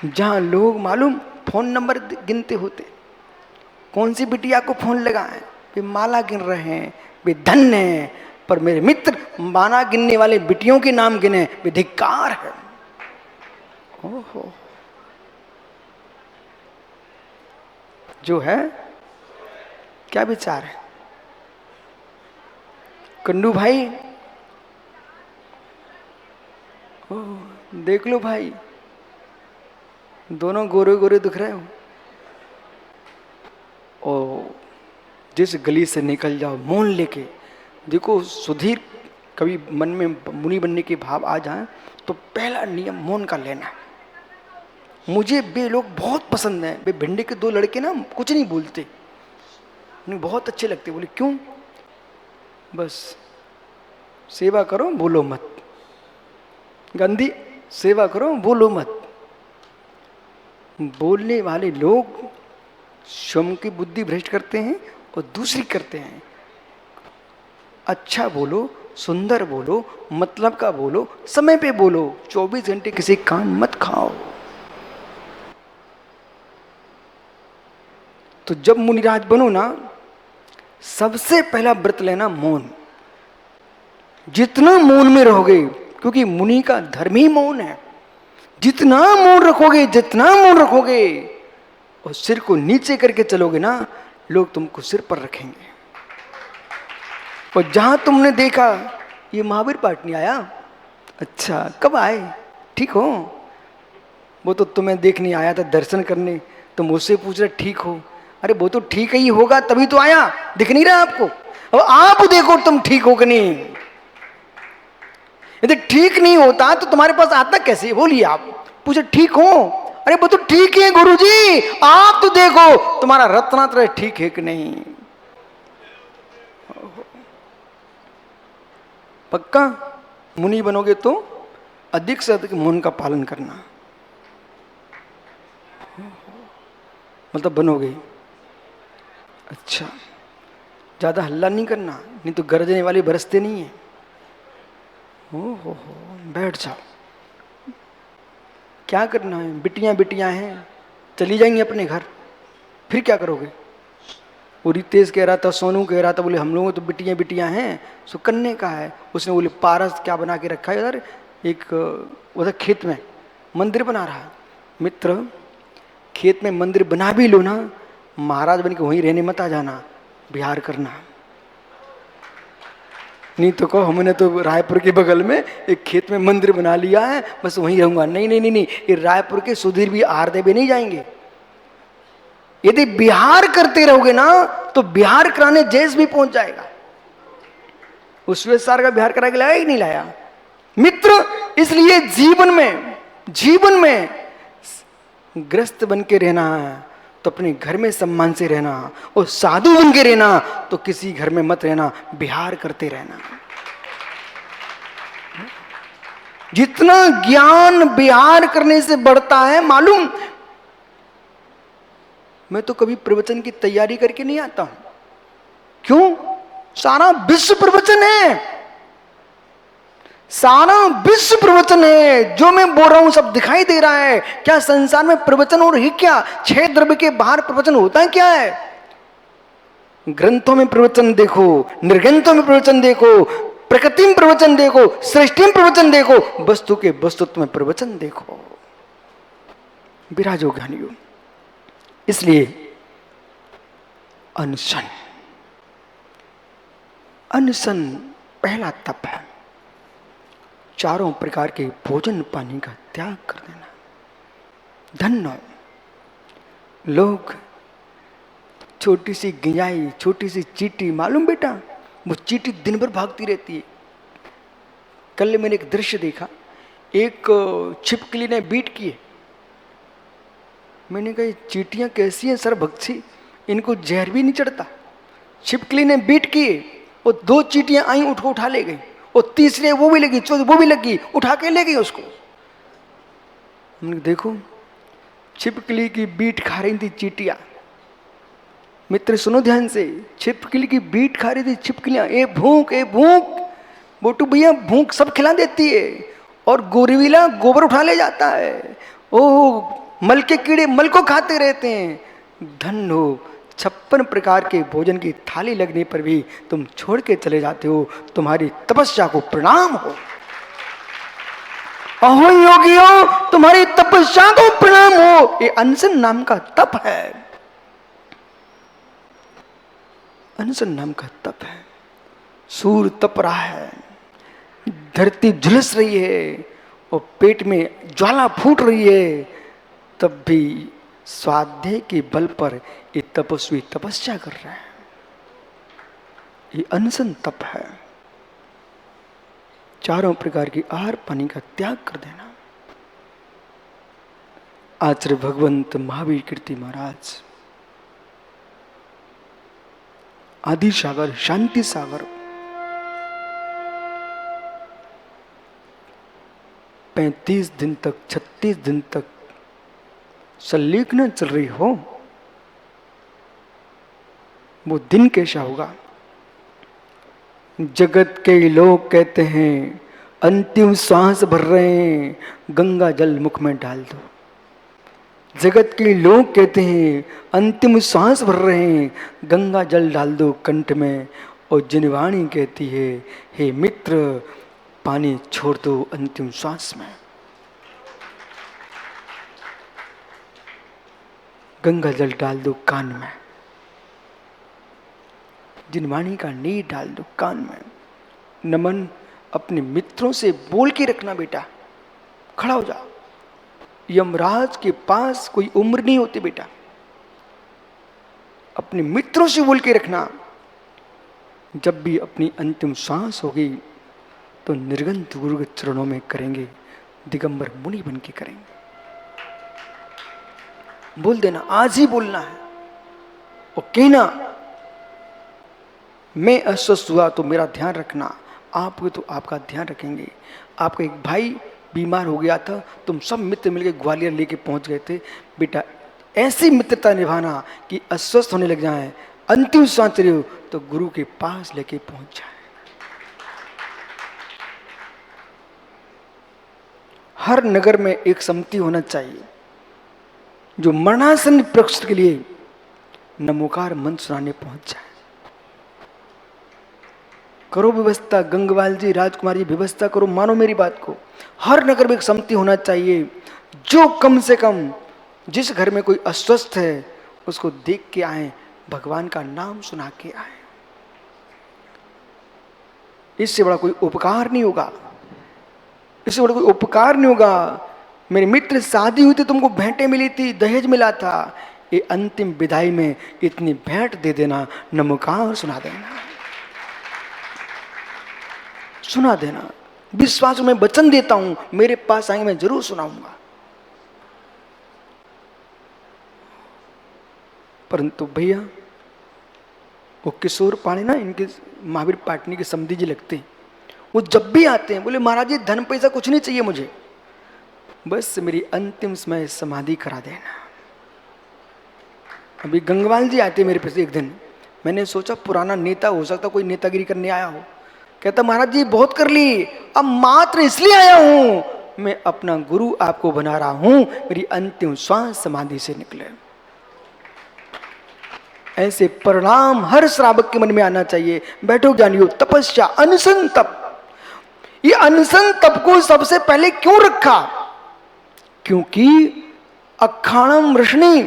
जहां लोग मालूम फोन नंबर गिनते होते, कौन सी बिटिया को फोन लगाएं, वे माला गिन रहे हैं, वे धन्य हैं। पर मेरे मित्र माला गिनने वाले बिटियों के नाम गिने, वे धिक्कार है। ओहो, जो है क्या विचार है कंडू भाई? देख लो भाई, दोनों गोरे गोरे दिख रहे हो। ओ, जिस गली से निकल जाओ मौन लेके, देखो सुधीर कभी मन में मुनि बनने के भाव आ जाए तो पहला नियम मौन का लेना है। मुझे वे लोग बहुत पसंद हैं, वे भिंडे के दो लड़के ना कुछ नहीं बोलते, उन्हें बहुत अच्छे लगते। बोले क्यों? बस सेवा करो बोलो मत, गंदी सेवा करो बोलो मत। बोलने वाले लोग स्वयं की बुद्धि भ्रष्ट करते हैं और दूसरी करते हैं। अच्छा बोलो, सुंदर बोलो, मतलब का बोलो, समय पे बोलो, 24 घंटे किसी कान मत खाओ। तो जब मुनिराज बनो ना, सबसे पहला व्रत लेना मौन। जितना मौन में रहोगे, क्योंकि मुनि का धर्म ही मौन है, जितना मौन रखोगे, जितना मौन रखोगे और सिर को नीचे करके चलोगे ना, लोग तुमको सिर पर रखेंगे। और जहां तुमने देखा ये महावीर पाठ नहीं आया, अच्छा कब आए, ठीक हो? वो तो तुम्हें देखने आया था, दर्शन करने, तुम उससे पूछ रहे ठीक हो। अरे वो तो ठीक ही होगा तभी तो आया, दिख नहीं रहा आपको? अब आप देखो तुम ठीक हो कि नहीं। यदि ठीक नहीं होता तो तुम्हारे पास आता कैसे? बोलिए, आप पूछे ठीक हो, अरे वो तो ठीक है गुरुजी, आप तो देखो तुम्हारा रत्नात्रय ठीक है कि नहीं। पक्का मुनि बनोगे तो अधिक से अधिक मौन का पालन करना, मतलब बनोगे। अच्छा, ज्यादा हल्ला नहीं करना, नहीं तो गरजने वाले बरसते नहीं है। हो, बैठ जाओ। क्या करना है? बिटियां बिटियां हैं, चली जाएंगी अपने घर, फिर क्या करोगे? वो रितेश कह रहा था, सोनू कह रहा था, बोले हम लोगों तो बिटियां बिटियां हैं, सो कन्ने का है। उसने बोले पारस क्या बना के रखा है उधर, एक उधर खेत में मंदिर बना रहा है। मित्र, खेत में मंदिर बना भी लो ना, महाराज बन के वहीं रहने मत आ जाना, बिहार करना। नहीं तो कहो हमने तो रायपुर के बगल में एक खेत में मंदिर बना लिया है, बस वहीं रहूंगा। नहीं नहीं नहीं नहीं, ये रायपुर के सुधीर भी आरदे भी नहीं जाएंगे। यदि बिहार करते रहोगे ना तो बिहार कराने जैस भी पहुंच जाएगा। उस सार का बिहार करा के लाया कि नहीं लाया? मित्र, इसलिए जीवन में ग्रस्त बन के रहना है तो अपने घर में सम्मान से रहना, और साधु बन के रहना तो किसी घर में मत रहना, बिहार करते रहना। जितना ज्ञान बिहार करने से बढ़ता है मालूम। मैं तो कभी प्रवचन की तैयारी करके नहीं आता हूं, क्यों? सारा विश्व प्रवचन है, सारा विश्व प्रवचन है। जो मैं बोल रहा हूं सब दिखाई दे रहा है। क्या संसार में प्रवचन और ही क्या? 6 द्रव्य के बाहर प्रवचन होता है क्या है? ग्रंथों में प्रवचन देखो, निर्ग्रंथों में प्रवचन देखो, प्रकृति में प्रवचन देखो, सृष्टि में प्रवचन देखो, वस्तु के वस्तुत्व में प्रवचन देखो। विराजो ज्ञानियों। इसलिए अनशन पहला तप है। चारों प्रकार के भोजन पानी का त्याग कर देना। धन्य लोग, छोटी सी गिंजाई, छोटी सी चींटी, मालूम बेटा, वो चींटी दिन भर भागती रहती है। कल मैंने एक दृश्य देखा, एक छिपकली ने बीट किए। मैंने कहा चींटियां कैसी हैं सर्वभक्षी, इनको जहर भी नहीं चढ़ता। छिपकली ने बीट किए और 2 चींटियां आई, उठा ले गई, और तीसरे वो भी लगी, चौथी वो भी लगी, उठा के ले गई उसको। हमने देखो छिपकली की बीट खा रही थी चींटियां। मित्र सुनो ध्यान से, छिपकली की बीट खा रही थी छिपकलियां। ए भूख, ए भूख, बोटू भैया भूख सब खिला देती है, और गोरीविला गोबर उठा ले जाता है। ओह मल के कीड़े मल को खाते रहते हैं। धन हो 56 प्रकार के भोजन की थाली लगने पर भी तुम छोड़ के चले जाते हो, तुम्हारी तपस्या को प्रणाम हो। अहो योगियों, तुम्हारी तपस्या को प्रणाम हो। ये अनशन नाम का तप है, अनशन नाम का तप है। सूर्य तप रहा है, धरती झुलस रही है और पेट में ज्वाला फूट रही है, तब भी स्वाध्याय के बल पर ये तपस्वी तपस्या कर रहे हैं। ये अनशन तप है। चारों प्रकार की आहार पानी का त्याग कर देना। आचार्य भगवंत महावीर कीर्ति महाराज, आदि सागर, शांति सागर, 35 दिन तक, 36 दिन तक संलेखना चल रही हो, वो दिन कैसा होगा? जगत के लोग कहते हैं अंतिम श्वास भर रहे हैं, गंगा जल मुख में डाल दो। जगत के लोग कहते हैं अंतिम श्वास भर रहे हैं, गंगा जल डाल दो कंठ में। और जिनवाणी कहती है, हे मित्र पानी छोड़ दो अंतिम श्वास में। गंगा जल डाल दो कान में, जिनवाणी का नीर डाल दो कान में। नमन अपने मित्रों से बोल के रखना बेटा, खड़ा हो जा। यमराज के पास कोई उम्र नहीं होती बेटा, अपने मित्रों से बोल के रखना। जब भी अपनी अंतिम सांस होगी तो निर्गंत गुरु के चरणों में करेंगे, दिगंबर मुनि बन के करेंगे। बोल देना, आज ही बोलना है। और कहना, मैं अस्वस्थ हुआ तो मेरा ध्यान रखना, आप हुए तो आपका ध्यान रखेंगे। आपका एक भाई बीमार हो गया था, तुम सब मित्र मिलकर ग्वालियर लेके पहुंच गए थे। बेटा ऐसी मित्रता निभाना कि अस्वस्थ होने लग जाए, अंतिम सांस चले हो तो गुरु के पास लेके पहुंच जाए। हर नगर में एक समिति होना चाहिए जो मरणासन प्रश्न के लिए नमोकार मंत्र सुनाने पहुंच जाए। करो व्यवस्था, गंगवाल जी, राजकुमार जी, व्यवस्था करो, मानो मेरी बात को। हर नगर में एक समिति होना चाहिए जो कम से कम जिस घर में कोई अस्वस्थ है उसको देख के आए, भगवान का नाम सुना के आए। इससे बड़ा कोई उपकार नहीं होगा, इससे बड़ा कोई उपकार नहीं होगा। मेरे मित्र शादी हुई थी, तुमको भेंटें मिली थी, दहेज मिला था, ये अंतिम विदाई में इतनी भेंट दे देना, नमोकार सुना देना, सुना देना। विश्वास में वचन देता हूं, मेरे पास आएंगे मैं जरूर सुनाऊंगा। परंतु भैया वो किशोर पाणी ना, इनके महावीर पाटनी के समधी जी लगते हैं, वो जब भी आते हैं बोले महाराज जी धन पैसा कुछ नहीं चाहिए मुझे, बस मेरी अंतिम समय समाधि करा देना। अभी गंगवाल जी आते मेरे पास एक दिन, मैंने सोचा पुराना नेता हो सकता, कोई नेतागिरी करने आया हो। कहता महाराज जी बहुत कर ली, अब मात्र इसलिए आया हूं, मैं अपना गुरु आपको बना रहा हूं, मेरी अंतिम श्वास समाधि से निकले। ऐसे परिणाम हर श्रावक के मन में आना चाहिए। बैठो ज्ञानियों, तपस्या, अनशन तप। ये अनशन तप को सबसे पहले क्यों रखा? क्योंकि अखाणम वृष्णि,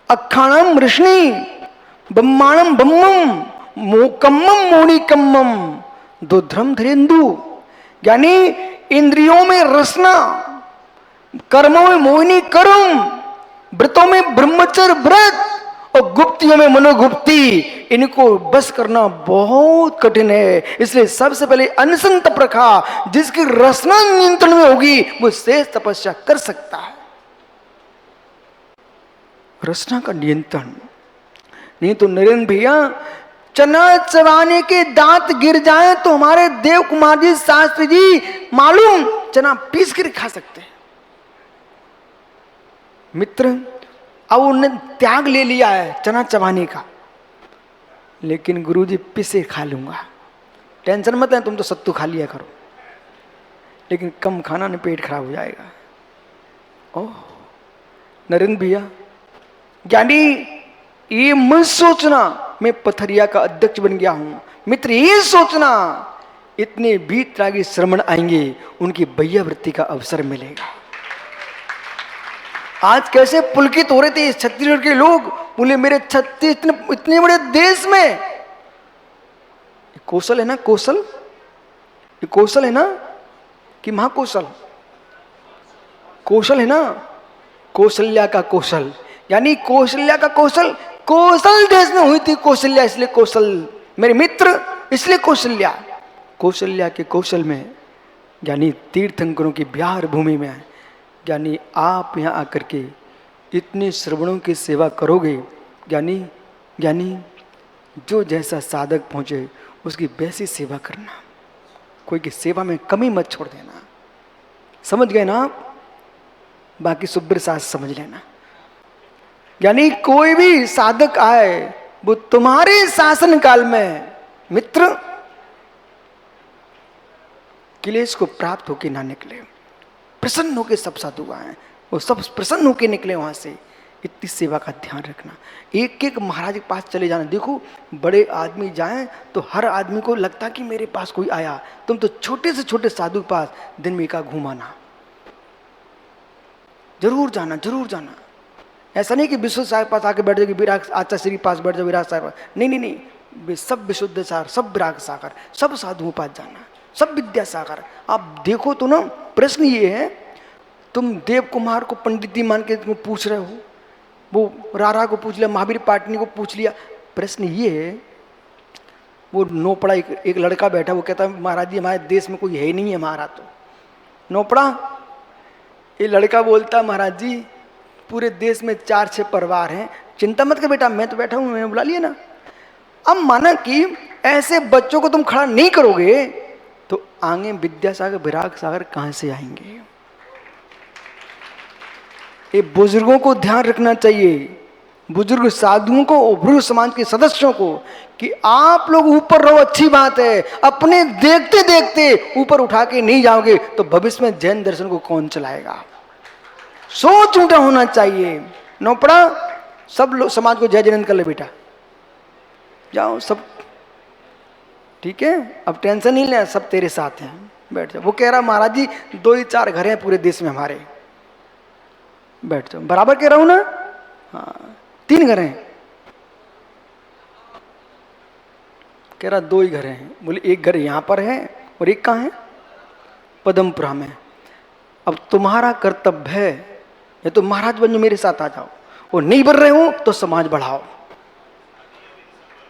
अखाणम वृष्णि, ब्रह्माणम ब्रह्मम, मोकम्मम मोनिकम्मम, दुध्रम धीरेन्दु। यानी इंद्रियों में रसना, कर्मों में मोहिनी कर्म, व्रतों में ब्रह्मचर्य व्रत और गुप्तियों में मनोगुप्ती, इनको बस करना बहुत कठिन है। इसलिए सबसे पहले अनशन तप रखा। जिसकी रसना नियंत्रण में होगी वो शेष तपस्या कर सकता है। रसना का नियंत्रण नहीं तो नरेंद्र भैया, चना चबाने के दांत गिर जाए तो हमारे देव कुमार जी शास्त्री जी मालूम चना पीस कर खा सकते हैं। मित्र अब उन्हें त्याग ले लिया है चना चबाने का, लेकिन गुरुजी पिसे खा लूंगा, टेंशन मत है, तुम तो सत्तू खा लिया करो, लेकिन कम खाना नहीं पेट खराब हो जाएगा। ओह नरेंद्र भैया, यानी ये मत सोचना मैं पथरिया का अध्यक्ष बन गया हूं। मित्र, ये सोचना इतने वीतरागी श्रमण आएंगे, उनकी भैयावृत्ति का अवसर मिलेगा। आज कैसे पुलकित हो रहे थे छत्तीसगढ़ के लोग, बोले मेरे छत्तीस इतने बड़े देश में कौशल है ना, कौशल, ये कौशल है ना कि महाकौशल, कौशल है ना, कौशल्या का कौशल, यानी कौशल्या का कौशल, कौशल देश में हुई थी कौशल्या, इसलिए कौशल मेरे मित्र, इसलिए कौशल्या, कौशल्या के कौशल में, यानी तीर्थंकरों की बिहार भूमि में, यानी आप यहाँ आकर के इतने श्रवणों की सेवा करोगे, यानी जो जैसा साधक पहुँचे उसकी वैसी सेवा करना, कोई की सेवा में कमी मत छोड़ देना। समझ गए ना आप? बाकी सुब्र सास समझ लेना। यानी कोई भी साधक आए वो तुम्हारे शासन काल में मित्र क्लेश को प्राप्त होके ना निकले, प्रसन्न होके सब साधु आए, वो सब प्रसन्न होके निकले वहां से। इतनी सेवा का ध्यान रखना। एक एक महाराज के पास चले जाना। देखो बड़े आदमी जाएं तो हर आदमी को लगता कि मेरे पास कोई आया, तुम तो छोटे से छोटे साधु के पास दिन में का घुमाना, जरूर जाना, जरूर जाना। ऐसा नहीं कि विशुद्ध साहब पास आके बैठ जाओ कि विराग आचार्य श्री पास बैठ जाओ विराग साहब, नहीं नहीं नहीं, सब विशुद्ध सागर, सब विराग सागर, सब साधुओं पास जाना, सब विद्या सागर। आप देखो तो ना, प्रश्न ये है, तुम देव कुमार को पंडित जी मान के तुम पूछ रहे हो, वो रारा को पूछ लिया, महावीर पाटनी को पूछ लिया। प्रश्न ये है, वो नोपड़ा एक लड़का बैठा, वो कहता है महाराज जी हमारे देश में कोई है ही नहीं है हमारा। तो नोपड़ा, ये लड़का बोलता महाराज जी पूरे देश में 4-6 परिवार हैं, चिंता मत कर बेटा, मैं तो बैठा हूं, मैं बुला लिया ना। अब माना कि ऐसे बच्चों को तुम खड़ा नहीं करोगे तो आगे विद्यासागर विराग सागर कहां से आएंगे? ये बुजुर्गों को ध्यान रखना चाहिए, बुजुर्ग साधुओं को, बुजुर्ग समाज के सदस्यों को, कि आप लोग ऊपर रहो अच्छी बात है, अपने देखते देखते ऊपर उठा के नहीं जाओगे तो भविष्य में जैन दर्शन को कौन चलाएगा? सोच ऊंचा होना चाहिए। नौपड़ा, सब लोग समाज को जय जयंत कर ले बेटा, जाओ सब ठीक है, अब टेंशन नहीं ले, सब तेरे साथ हैं, बैठ जाओ। वो कह रहा महाराज जी 2 ही 4 घर हैं पूरे देश में हमारे, बैठ जाओ। बराबर कह रहा हूं ना? हाँ, 3 घर हैं। कह रहा 2 ही घर हैं। बोले एक घर यहां पर है और एक कहां है? पदमपुरा में। अब तुम्हारा कर्तव्य है, या तो महाराज बन मेरे साथ आ जाओ, और नहीं बन रहे हो तो समाज बढ़ाओ।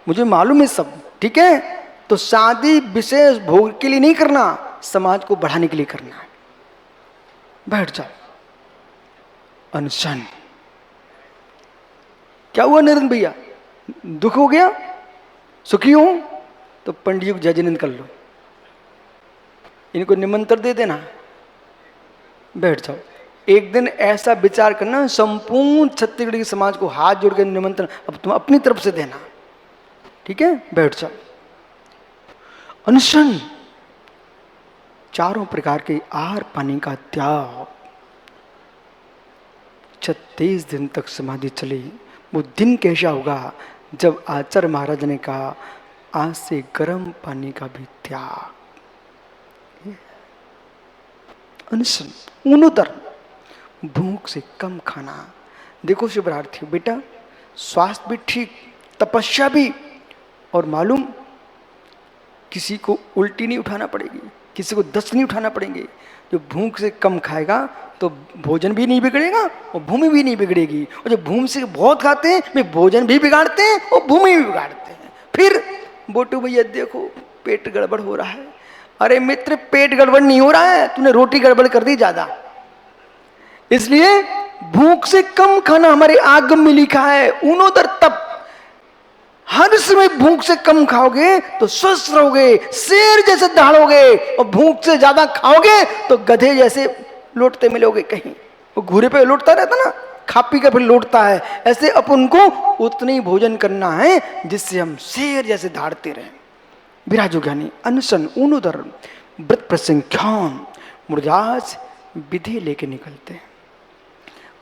मुझे मालूम है सब, ठीक है? तो शादी विशेष भोग के लिए नहीं करना, समाज को बढ़ाने के लिए करना है। बैठ जाओ। अनशन। क्या हुआ नरेंद्र भैया? दुख हो गया? सुखी हो तो पंडित जी को जय जयंत कर लो, इनको निमंत्रण दे देना, बैठ जाओ। एक दिन ऐसा विचार करना, संपूर्ण छत्तीसगढ़ के समाज को हाथ जोड़ के निमंत्रण अब तुम अपनी तरफ से देना, ठीक है? बैठ जाओ। अनशन, चारों प्रकार के आहार पानी का त्याग। 36 दिन तक समाधि चली। वो दिन कैसा होगा जब आचार्य महाराज ने कहा आज से गर्म पानी का भी त्याग। अनशन, ऊनुदर, भूख से कम खाना। देखो शिवरार्थी बेटा, स्वास्थ्य भी ठीक, तपस्या भी, और मालूम किसी को उल्टी नहीं उठाना पड़ेगी, किसी को दस्त नहीं उठाना पड़ेंगे। जो भूख से कम खाएगा तो भोजन भी नहीं बिगड़ेगा और भूमि भी नहीं बिगड़ेगी। और जो भूमि से बहुत खाते हैं वे भोजन भी बिगाड़ते हैं और भूमि भी बिगाड़ते हैं। फिर बोटू भैया देखो पेट गड़बड़ हो रहा है। अरे मित्र, पेट गड़बड़ नहीं हो रहा है, तूने रोटी गड़बड़ कर दी ज्यादा। इसलिए भूख से कम खाना हमारे आगम में लिखा है। ऊनोदर तप, हर समय भूख से कम खाओगे तो स्वस्थ रहोगे, शेर जैसे दहाड़ोगे, और भूख से ज्यादा खाओगे तो गधे जैसे लौटते मिलोगे कहीं। वो घूरे पे लौटता रहता ना, खा पी कर फिर लौटता है। ऐसे अपन को उतना ही भोजन करना है जिससे हम शेर जैसे दहाड़ते रहें। विराजो ज्ञानी। अनशन, ऊनुदर, व्रत प्रसंख्यान, मुर्जाज विधि लेके निकलते हैं।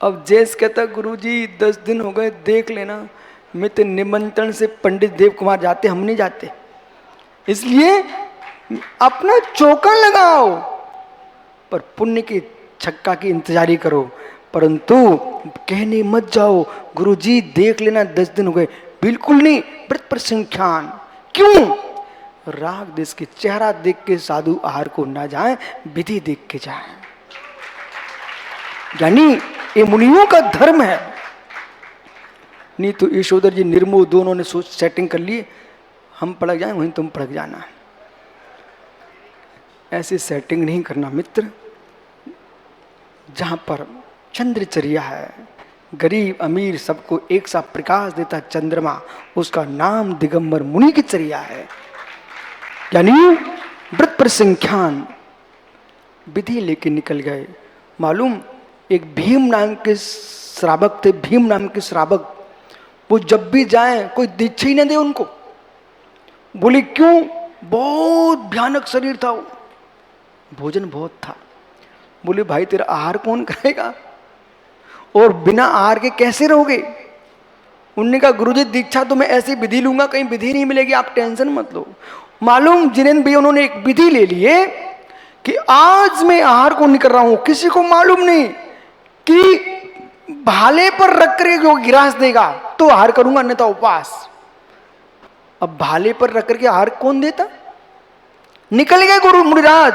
अब जैस कहता गुरुजी 10 दिन हो गए, देख लेना, मैं तो निमंत्रण से पंडित देव कुमार जाते, हम नहीं जाते, इसलिए अपना चौका लगाओ, पर पुण्य की छक्का की इंतजारी करो, परंतु कहने मत जाओ गुरुजी देख लेना 10 दिन हो गए, बिल्कुल नहीं। व्रत पर संख्यान, क्यों? राग देश के चेहरा देख के साधु आहार को ना जाएं, विधि देख के जाएं। यानी ये मुनियों का धर्म है। नहीं तो यशोधर जी निर्मो दोनों ने सोच सेटिंग कर लिए, हम पड़क जाएं वहीं तुम पड़क जाना। ऐसी सेटिंग नहीं करना मित्र। जहां पर चंद्रचर्या है, गरीब अमीर सबको एक सा प्रकाश देता चंद्रमा, उसका नाम दिगंबर मुनि की चर्या है। यानी व्रत पर संख्यान, विधि लेके निकल गए। मालूम, एक भीम नाम के श्रावक थे, भीम नाम के श्रावक, वो जब भी जाए कोई दीक्षा ही न दे उनको। बोले क्यों? बहुत भयानक शरीर था वो, भोजन बहुत था। बोले भाई तेरा आहार कौन करेगा, और बिना आहार के कैसे रहोगे? उन्होंने कहा गुरुजी दीक्षा तो मैं ऐसी विधि लूंगा, कहीं विधि नहीं मिलेगी, आप टेंशन मत लो। मालूम जिनेन्द्र भैया उन्होंने एक विधि ले लिए कि आज मैं आहार को नहीं कर रहा हूं, किसी को मालूम नहीं, कि भाले पर रख कर जो गिरास देगा तो आहार करूंगा, अन्यथा उपवास। अब भाले पर रख करके आहार कौन देता? निकल गए गुरु मुनिराज।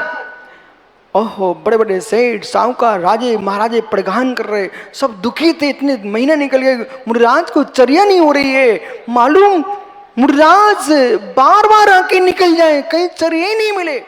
ओहो, बड़े बड़े सेठ साहूकार राजे महाराजे प्रगान कर रहे, सब दुखी थे, इतने महीने निकल गए, मुनिराज को चर्या नहीं हो रही है। मालूम मुनिराज बार बार आके निकल जाए, कहीं चर्या ही नहीं मिले।